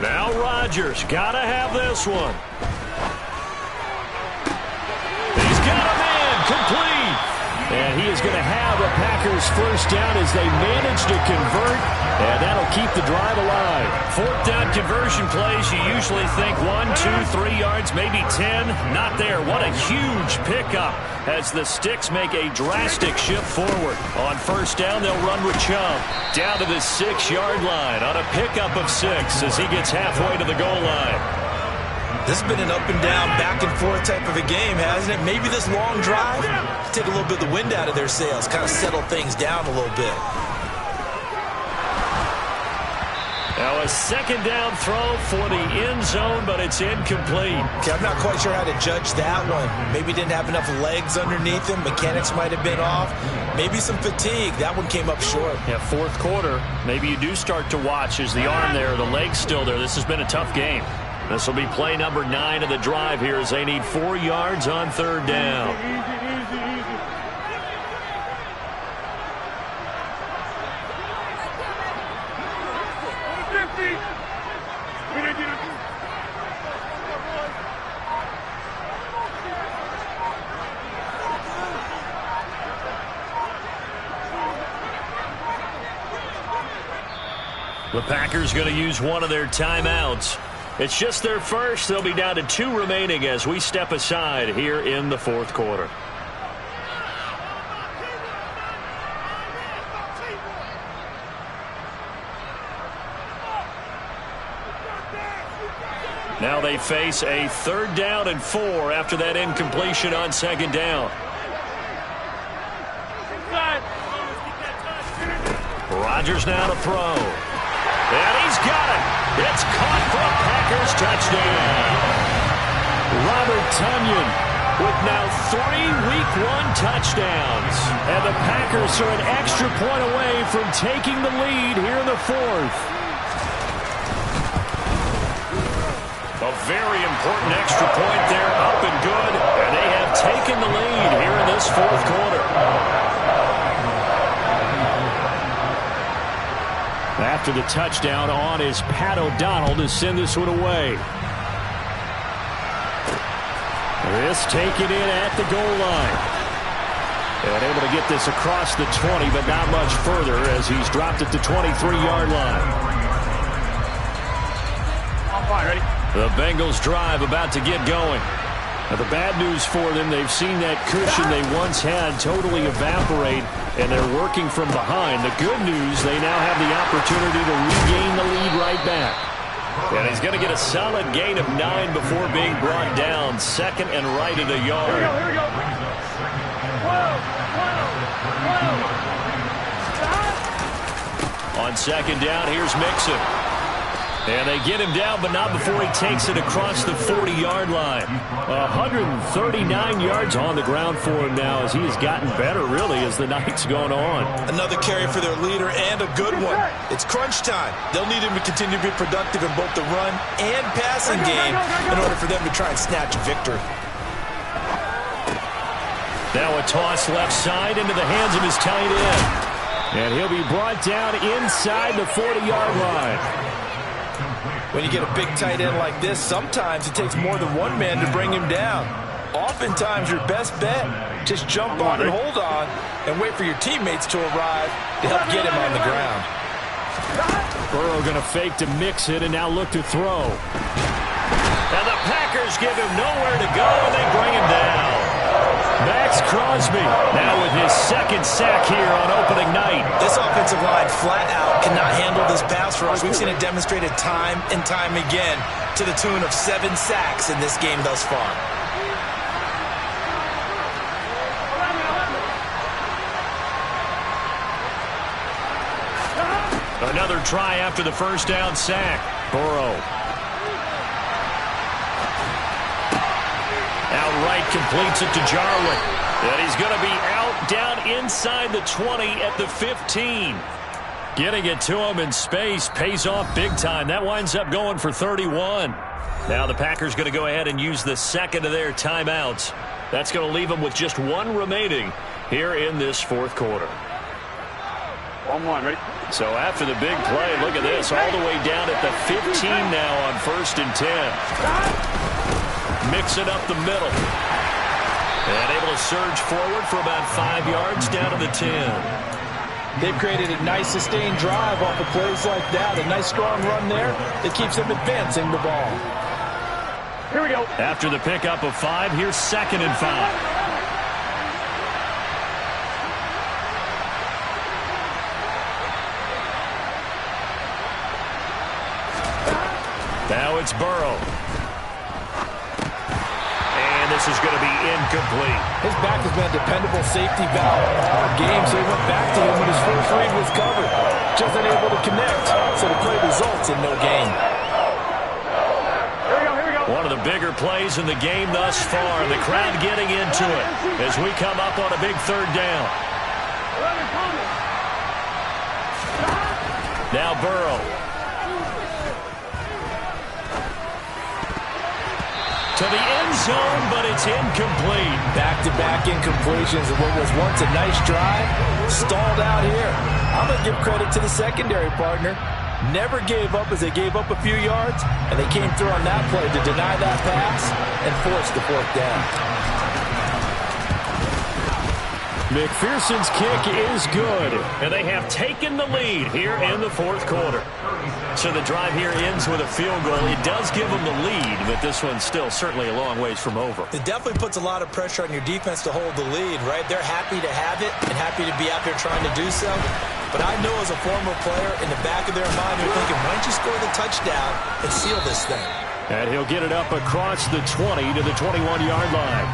Now Rodgers, gotta have this one. He's got him in, complete. And he is going to have a Packers first down as they manage to convert, and that'll keep the drive alive. 4th down conversion plays, you usually think 1, 2, 3 yards, maybe 10. Not there. What a huge pickup as the Sticks make a drastic shift forward. On first down, they'll run with Chubb down to the 6-yard line on a pickup of 6 as he gets halfway to the goal line. This has been an up and down, back and forth type of a game, hasn't it? Maybe this long drive, take a little bit of the wind out of their sails, kind of settle things down a little bit. Now a 2nd down throw for the end zone, but it's incomplete. Okay, I'm not quite sure how to judge that one. Maybe didn't have enough legs underneath him. Mechanics might have been off. Maybe some fatigue. That one came up short. Yeah, 4th quarter. Maybe you do start to watch as the arm there, the leg's still there. This has been a tough game. This will be play number 9 of the drive here as they need 4 yards on 3rd down. Easy. The Packers going to use one of their timeouts. It's just their first. They'll be down to 2 remaining as we step aside here in the fourth quarter. Now they face a 3rd down and 4 after that incompletion on 2nd down. Rodgers now to throw. And he's got it. It's caught for a Packers touchdown. Robert Tonyan with now 3 Week 1 touchdowns. And the Packers are an extra point away from taking the lead here in the 4th. A very important extra point there, up and good. And they have taken the lead here in this 4th quarter. After the touchdown on is Pat O'Donnell to send this one away. This taken in at the goal line. And able to get this across the 20, but not much further as he's dropped at the 23-yard line. I'm fine, ready? The Bengals drive about to get going. Now the bad news for them, they've seen that cushion they once had totally evaporate, and they're working from behind. The good news, they now have the opportunity to regain the lead right back. And he's going to get a solid gain of 9 before being brought down. 2nd and right at a yard. Here we go. On 2nd down, here's Mixon. And they get him down, but not before he takes it across the 40-yard line. 139 yards on the ground for him now as he has gotten better, really, as the night's gone on. Another carry for their leader and a good one. It's crunch time. They'll need him to continue to be productive in both the run and passing game in order for them to try and snatch a victory. Now a toss left side into the hands of his tight end. And he'll be brought down inside the 40-yard line. When you get a big tight end like this, sometimes it takes more than one man to bring him down. Oftentimes, your best bet, just jump on and hold on and wait for your teammates to arrive to help get him on the ground. Burrow going to fake to mix it and now look to throw. And the Packers give him nowhere to go, and they bring him down. Max Crosby now with his 2nd sack here on opening night. This offensive line flat out cannot handle this pass rush. We've seen it demonstrated time and time again to the tune of 7 sacks in this game thus far. Another try after the 1st down sack. Burrow. Outright completes it to Jarwin. And he's going to be out down inside the 20 at the 15. Getting it to him in space pays off big time. That winds up going for 31. Now the Packers going to go ahead and use the 2nd of their timeouts. That's going to leave them with just 1 remaining here in this 4th quarter. 1-1, ready? So after the big play, look at this, all the way down at the 15 now on 1st and 10. Mix it up the middle. And able to surge forward for about 5 yards down to the 10. They've created a nice sustained drive off of plays like that. A nice strong run there that keeps them advancing the ball. Here we go. After the pickup of 5, here's 2nd and 5. Now it's Burrow. And this is going to be incomplete. His back has been a dependable safety valve all game, so he went back to him when his first read was covered. Just unable to connect, so the play results in no gain. Here we go. One of the bigger plays in the game thus far. The crowd getting into it as we come up on a big 3rd down. Now Burrow. To the end zone, but it's incomplete. Back-to-back incompletions of what was once a nice drive. Stalled out here. I'm going to give credit to the secondary partner. Never gave up as they gave up a few yards, and they came through on that play to deny that pass and force the 4th down. McPherson's kick is good, and they have taken the lead here in the 4th quarter. So the drive here ends with a field goal. It does give them the lead, but this one's still certainly a long ways from over. It definitely puts a lot of pressure on your defense to hold the lead, right? They're happy to have it and happy to be out there trying to do so. But I know as a former player, in the back of their mind, they're thinking, why don't you score the touchdown and seal this thing? And he'll get it up across the 20 to the 21-yard line.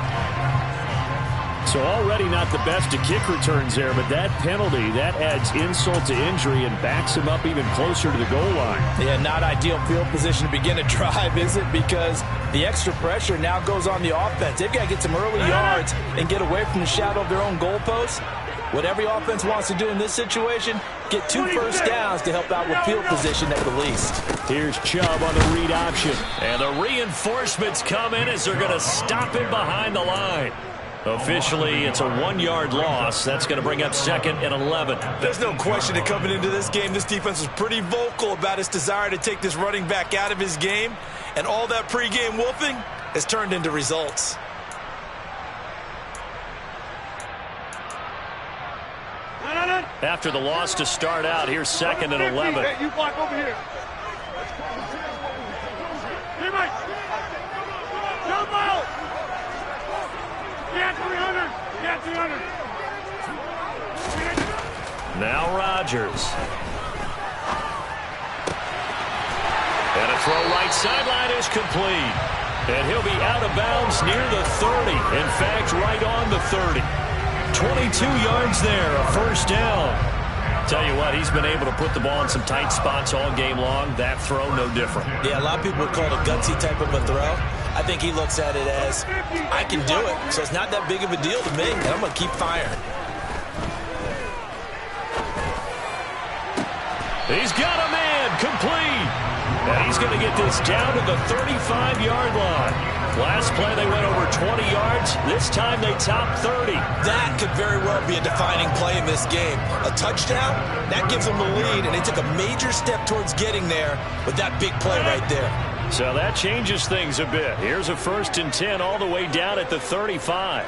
So already not the best of kick returns there, but that penalty, that adds insult to injury and backs him up even closer to the goal line. Yeah, not ideal field position to begin a drive, is it? Because the extra pressure now goes on the offense. They've got to get some early yards and get away from the shadow of their own goalposts. What every offense wants to do in this situation, get 2 first downs to help out with field position at the least. Here's Chubb on the read option. And the reinforcements come in as they're going to stop him behind the line. Officially, it's a 1-yard loss. That's going to bring up 2nd and 11. There's no question that coming into this game, this defense was pretty vocal about its desire to take this running back out of his game. And all that pregame wolfing has turned into results. After the loss to start out, here's 2nd and 11. Hey, you block over here. Teammate, jump out. Get 300. Get 300. Now Rodgers. And a throw right sideline is complete. And he'll be out of bounds near the 30. In fact, right on the 30. 22 yards there, a first down. Tell you what, he's been able to put the ball in some tight spots all game long. That throw, no different. Yeah, a lot of people would call it a gutsy type of a throw. I think he looks at it as, I can do it, so it's not that big of a deal to me, and I'm going to keep firing. He's got a man, complete. And he's going to get this down to the 35-yard line. Last play, they went over 20 yards. This time, they topped 30. That could very well be a defining play in this game. A touchdown, that gives them the lead, and they took a major step towards getting there with that big play right there. So that changes things a bit. Here's a 1st and 10 all the way down at the 35.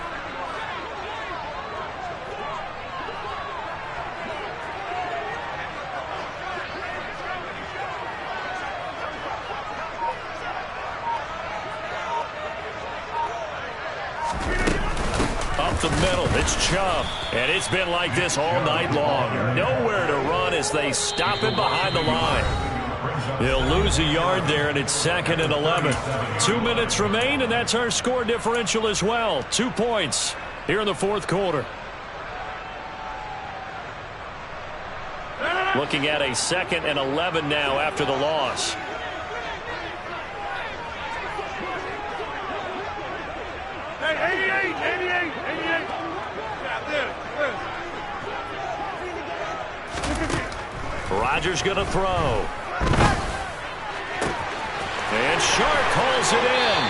Up the middle, it's Chubb. And it's been like this all night long. Nowhere to run as they stop him behind the line. He'll lose a yard there, and it's 2nd and 11. 2 minutes remain, and that's our score differential as well. 2 points here in the 4th quarter. Looking at a 2nd and 11 now after the loss. Hey, 88. Rodgers going to throw. And Sharp calls it in.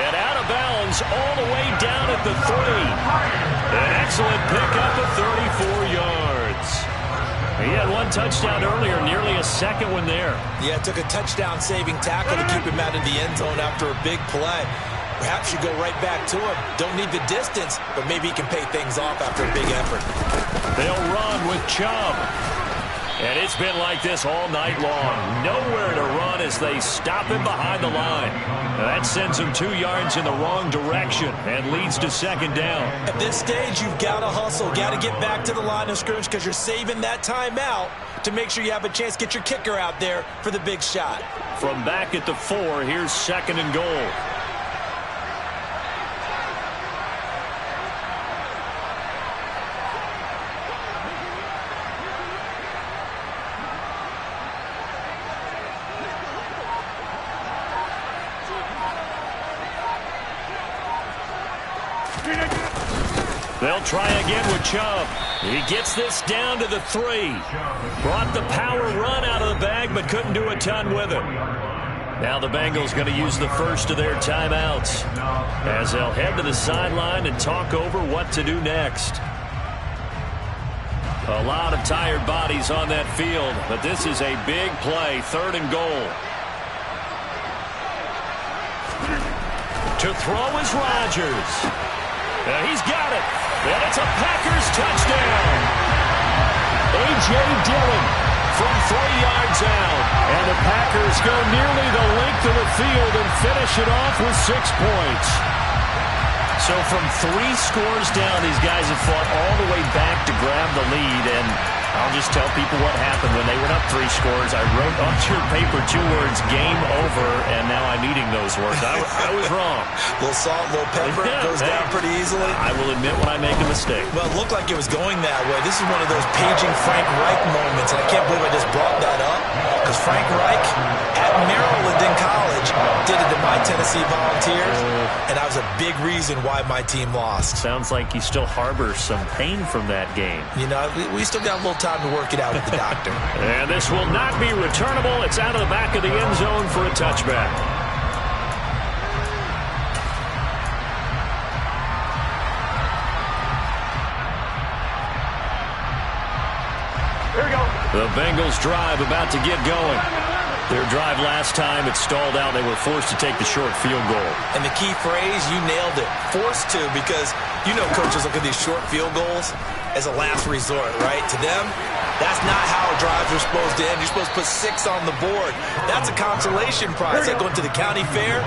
And out of bounds all the way down at the 3. An excellent pickup of 34 yards. He had 1 touchdown earlier, nearly a 2nd one there. Yeah, it took a touchdown-saving tackle to keep him out of the end zone after a big play. Perhaps you go right back to him. Don't need the distance, but maybe he can pay things off after a big effort. They'll run with Chubb. And it's been like this all night long. Nowhere to run as they stop him behind the line. That sends him 2 yards in the wrong direction and leads to 2nd down. At this stage, you've got to hustle. Got to get back to the line of scrimmage because you're saving that timeout to make sure you have a chance to get your kicker out there for the big shot. From back at the 4, here's 2nd and goal. They'll try again with Chubb. He gets this down to the 3. Brought the power run out of the bag, but couldn't do a ton with it. Now the Bengals going to use the first of their timeouts as they'll head to the sideline and talk over what to do next. A lot of tired bodies on that field, but this is a big play, 3rd and goal. To throw is Rodgers. He's got it. And it's a Packers touchdown. A.J. Dillon from 3 yards out. And the Packers go nearly the length of the field and finish it off with 6 points. So from 3 scores down, these guys have fought all the way back to grab the lead, and I'll just tell people what happened when they went up 3 scores. I wrote onto your paper 2 words, game over, and now I'm eating those words. I was wrong. A little salt, a little pepper, goes down pretty easily. I will admit when I make a mistake. Well, it looked like it was going that way. This is one of those paging Frank Reich moments, and I can't believe I just brought that up, because Frank Reich at Maryland in college did it to my Tennessee Volunteers, and that was a big reason why my team lost. Sounds like you still harbor some pain from that game. You know, we still got a little time to work it out with the doctor. And this will not be returnable. It's out of the back of the end zone for a touchback. Here we go. The Bengals drive about to get going. Their drive last time, it stalled out. They were forced to take the short field goal. And the key phrase, you nailed it, forced to, because you know coaches look at these short field goals as a last resort, right? To them, that's not how drives are supposed to end. You're supposed to put 6 on the board. That's a consolation prize. Like going to the county fair,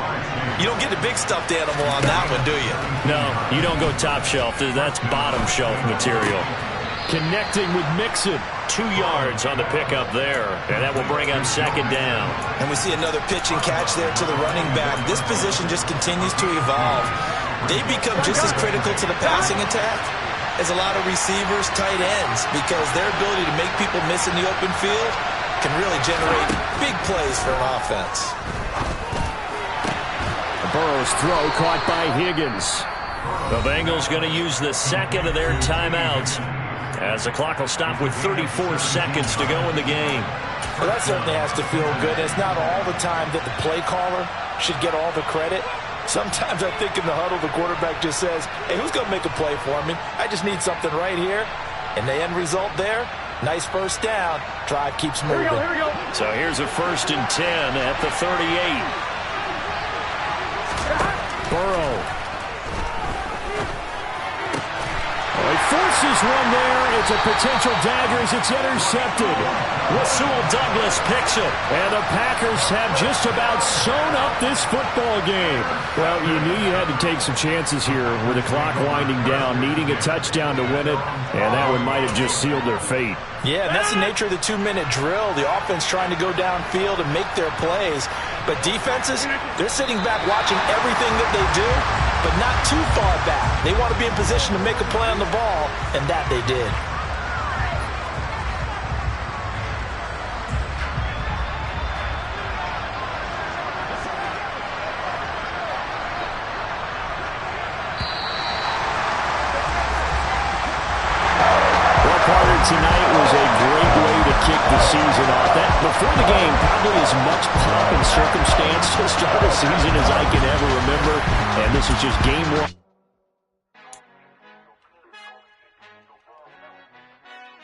you don't get the big stuffed animal on that one, do you? No, you don't go top shelf. That's bottom shelf material. Connecting with Mixon. 2 yards on the pickup there, and that will bring up 2nd down. And we see another pitch and catch there to the running back. This position just continues to evolve. They become just as critical to the passing attack as a lot of receivers, tight ends, because their ability to make people miss in the open field can really generate big plays for an offense. Burrow's throw caught by Higgins. The Bengals going to use the 2nd of their timeouts, as the clock will stop with 34 seconds to go in the game. Well, that certainly has to feel good. It's not all the time that the play caller should get all the credit. Sometimes I think in the huddle, the quarterback just says, hey, who's going to make a play for me? I just need something right here. And the end result there, nice first down. Drive keeps moving. Here we go. So here's a 1st and 10 at the 38. Burrow. He forces one there. It's a potential dagger as it's intercepted. Rasul Douglas picks it. And the Packers have just about sewn up this football game. Well, you knew you had to take some chances here with the clock winding down, needing a touchdown to win it, and that one might have just sealed their fate. Yeah, and that's the nature of the 2-minute drill. The offense trying to go downfield and make their plays. But defenses, they're sitting back watching everything that they do, but not too far back. They want to be in position to make a play on the ball, and that they did. Tonight was a great way to kick the season off. That before the game, probably as much pomp and circumstance to start a season as I can ever remember. And this is just game 1.